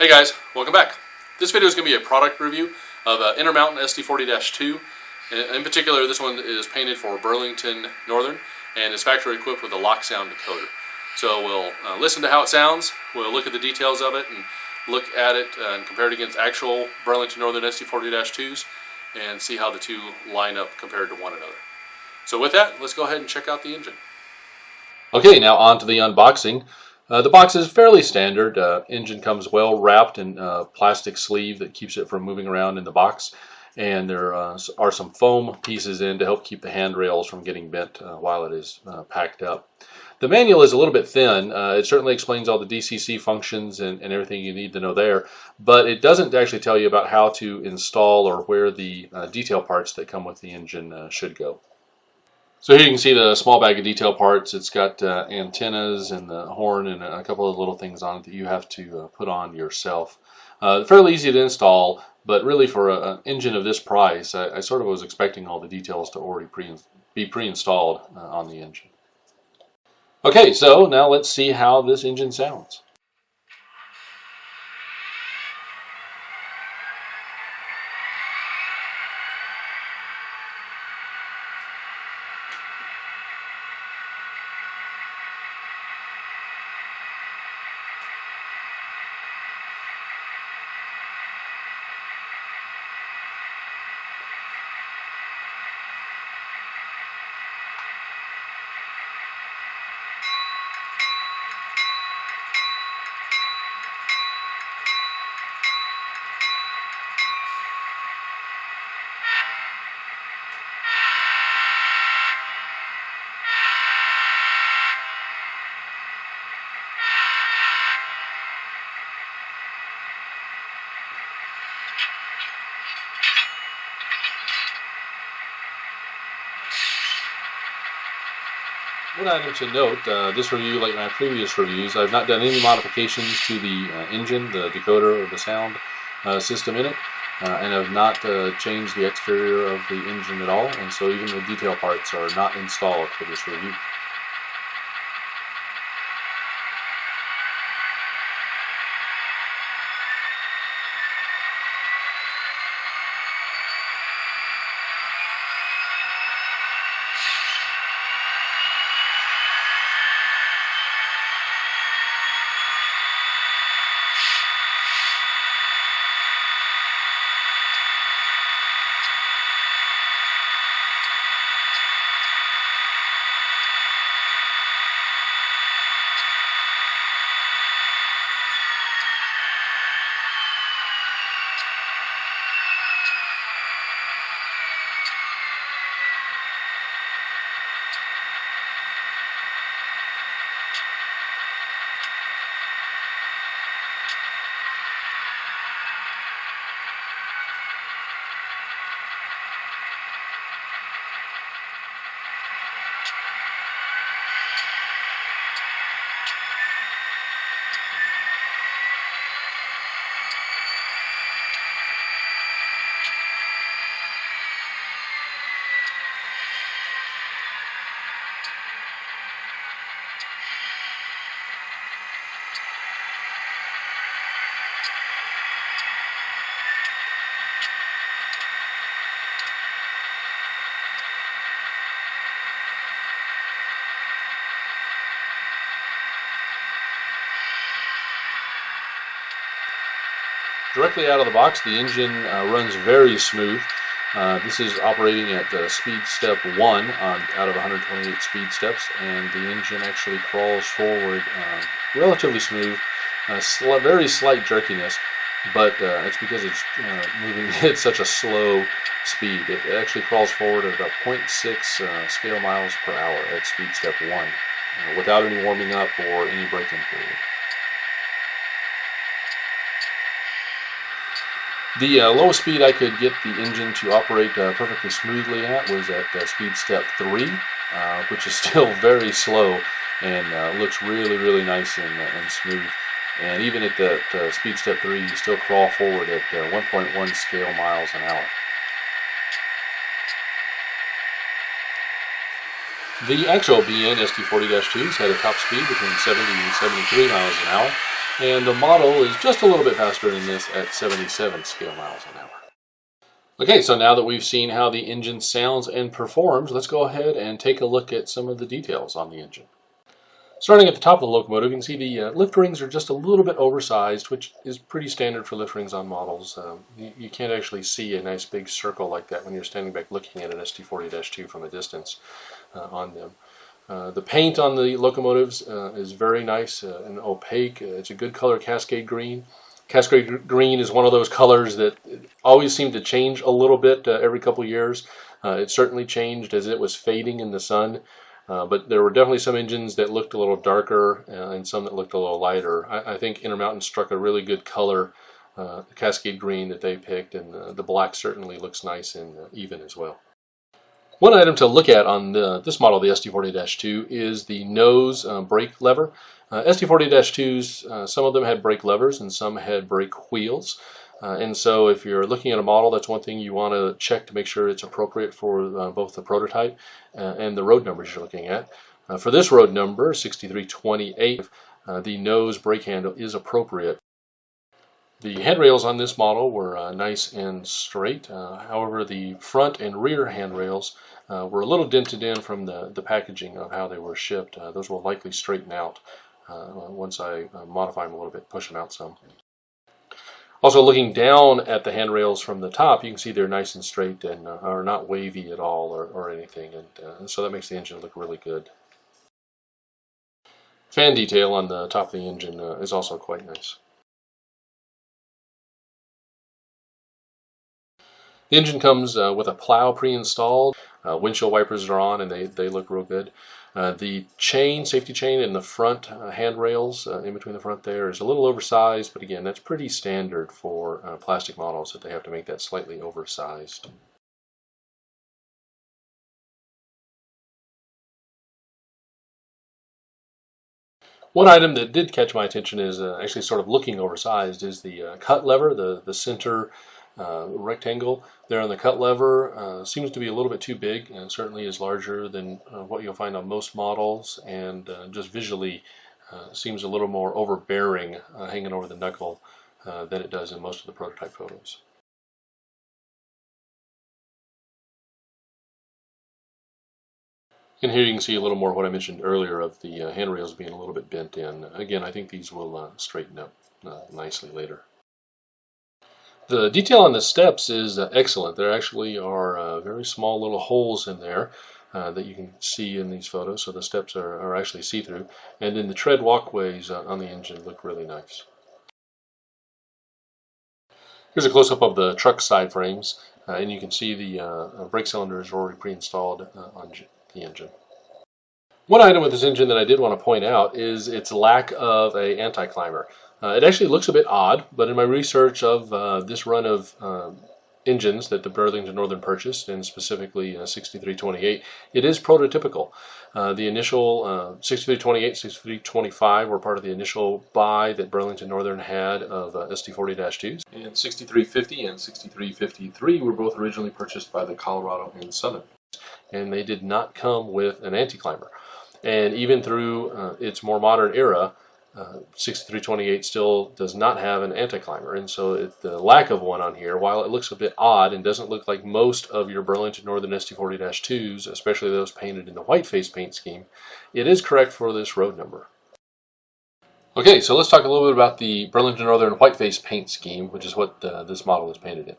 Hey guys, welcome back. This video is going to be a product review of Intermountain SD40-2. In particular, this one is painted for Burlington Northern and is factory equipped with a LokSound decoder. So we'll listen to how it sounds, we'll look at the details of it and look at it and compare it against actual Burlington Northern SD40-2s and see how the two line up compared to one another. So with that, let's go ahead and check out the engine. Okay, now on to the unboxing. The box is fairly standard. Engine comes well wrapped in a plastic sleeve that keeps it from moving around in the box, and there are some foam pieces in to help keep the handrails from getting bent while it is packed up. The manual is a little bit thin. It certainly explains all the DCC functions and everything you need to know there, but it doesn't actually tell you about how to install or where the detail parts that come with the engine should go. So here you can see the small bag of detail parts. It's got antennas and the horn and a couple of little things on it that you have to put on yourself. Fairly easy to install, but really for an engine of this price, I sort of was expecting all the details to already be pre-installed on the engine. Okay, so now let's see how this engine sounds. One item to note, this review, like my previous reviews, I've not done any modifications to the engine, the decoder, or the sound system in it, and I've not changed the exterior of the engine at all, and so even the detail parts are not installed for this review. Directly out of the box, the engine runs very smooth. This is operating at speed step 1 out of 128 speed steps, and the engine actually crawls forward relatively smooth, very slight jerkiness, but it's because it's moving at such a slow speed. It actually crawls forward at about 0.6 scale miles per hour at speed step 1 without any warming up or any braking period. The lowest speed I could get the engine to operate perfectly smoothly at was at speed step 3, which is still very slow and looks really nice and smooth. And even at the speed step 3, you still crawl forward at 1.1 scale miles an hour. The actual BN SD40-2s had a top speed between 70 and 73 miles an hour, And the model is just a little bit faster than this at 77 scale miles an hour. Okay, so now that we've seen how the engine sounds and performs, let's go ahead and take a look at some of the details on the engine. Starting at the top of the locomotive, you can see the lift rings are just a little bit oversized, which is pretty standard for lift rings on models. You can't actually see a nice big circle like that when you're standing back looking at an SD40-2 from a distance on them. The paint on the locomotives is very nice and opaque. It's a good color, Cascade green. Cascade green is one of those colors that always seem to change a little bit every couple years. It certainly changed as it was fading in the sun. But there were definitely some engines that looked a little darker and some that looked a little lighter. I think Intermountain struck a really good color, Cascade green that they picked, and the black certainly looks nice and even as well. One item to look at on this model, the SD40-2, is the nose brake lever. SD40-2s, some of them had brake levers and some had brake wheels. And so if you're looking at a model, that's one thing you want to check to make sure it's appropriate for both the prototype and the road numbers you're looking at. For this road number, 6328, the nose brake handle is appropriate. The handrails on this model were nice and straight. However, the front and rear handrails were a little dented in from the packaging of how they were shipped. Those will likely straighten out once I modify them a little bit, push them out some. Also, looking down at the handrails from the top, you can see they're nice and straight and are not wavy at all or anything, and so that makes the engine look really good. Fan detail on the top of the engine is also quite nice. The engine comes with a plow pre-installed. Windshield wipers are on and they look real good. The chain, safety chain in the front handrails, in between the front there, is a little oversized, but again, that's pretty standard for plastic models that they have to make that slightly oversized. One item that did catch my attention is actually sort of looking oversized is the cut lever, the center rectangle there on the cut lever seems to be a little bit too big and certainly is larger than what you'll find on most models, and just visually seems a little more overbearing hanging over the knuckle than it does in most of the prototype photos. And here you can see a little more of what I mentioned earlier of the handrails being a little bit bent in. Again, I think these will straighten up nicely later. The detail on the steps is excellent. There actually are very small little holes in there that you can see in these photos, so the steps are actually see-through. And then the tread walkways on the engine look really nice. Here's a close-up of the truck side frames, and you can see the brake cylinders are already pre-installed on the engine. One item with this engine that I did want to point out is its lack of an anti-climber. It actually looks a bit odd, but in my research of this run of engines that the Burlington Northern purchased, and specifically 6328, it is prototypical. The initial 6328, 6325 were part of the initial buy that Burlington Northern had of SD40-2s, and 6350 and 6353 were both originally purchased by the Colorado and Southern, and they did not come with an anti-climber. And even through its more modern era, 6328 still does not have an anti-climber, and so the lack of one on here, while it looks a bit odd and doesn't look like most of your Burlington Northern SD40-2s, especially those painted in the white face paint scheme, it is correct for this road number. Okay, so let's talk a little bit about the Burlington Northern white face paint scheme, which is what this model is painted in.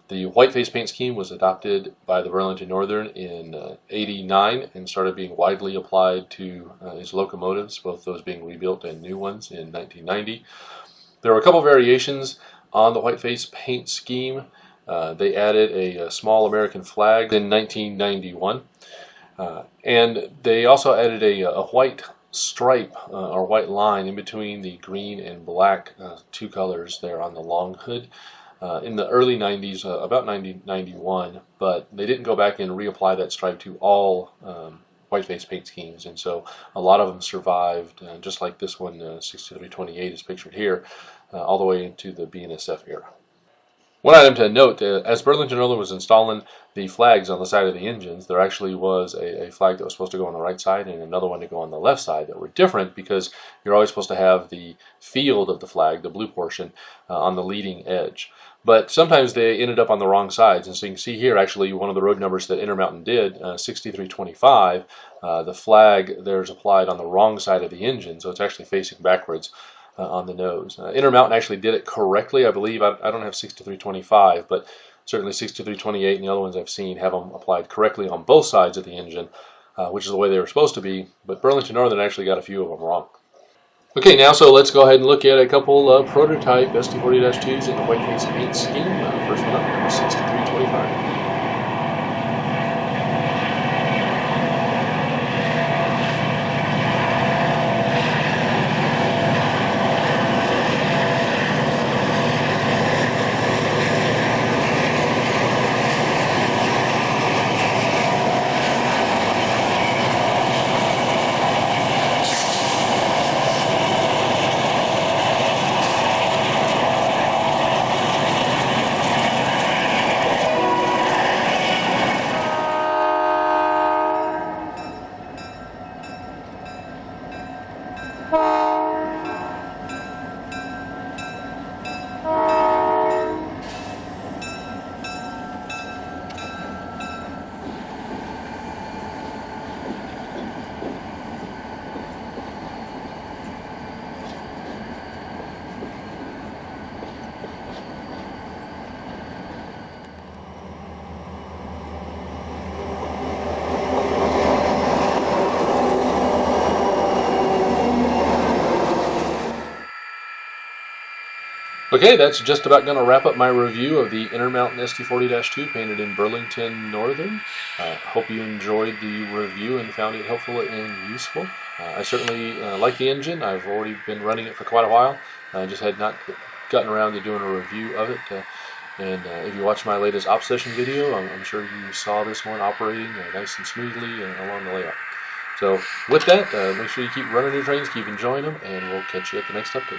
The white face paint scheme was adopted by the Burlington Northern in '89 and started being widely applied to its locomotives, both those being rebuilt and new ones in 1990. There were a couple variations on the white face paint scheme. They added a small American flag in 1991, and they also added a white stripe or white line in between the green and black two colors there on the long hood. In the early 90s, about 91, but they didn't go back and reapply that stripe to all white face paint schemes, and so a lot of them survived, just like this one, 6328 is pictured here, all the way into the BNSF era. One item to note, as Burlington Northern was installing the flags on the side of the engines, there actually was a flag that was supposed to go on the right side and another one to go on the left side that were different, because you're always supposed to have the field of the flag, the blue portion, on the leading edge. But sometimes they ended up on the wrong sides, and so you can see here actually one of the road numbers that Intermountain did, 6325, the flag there's applied on the wrong side of the engine, so it's actually facing backwards on the nose. Intermountain actually did it correctly, I believe. I don't have 6325, but certainly 6328 and the other ones I've seen have them applied correctly on both sides of the engine, which is the way they were supposed to be, but Burlington Northern actually got a few of them wrong. Okay, now so let's go ahead and look at a couple of prototype SD40-2s in the white face paint scheme. First one up, number 6325. Okay, that's just about going to wrap up my review of the Intermountain SD40-2 painted in Burlington Northern. Hope you enjoyed the review and found it helpful and useful. I certainly like the engine. I've already been running it for quite a while. I just had not gotten around to doing a review of it. And if you watched my latest op session video, I'm sure you saw this one operating nice and smoothly along the layout. So with that, make sure you keep running your trains, keep enjoying them, and we'll catch you at the next update.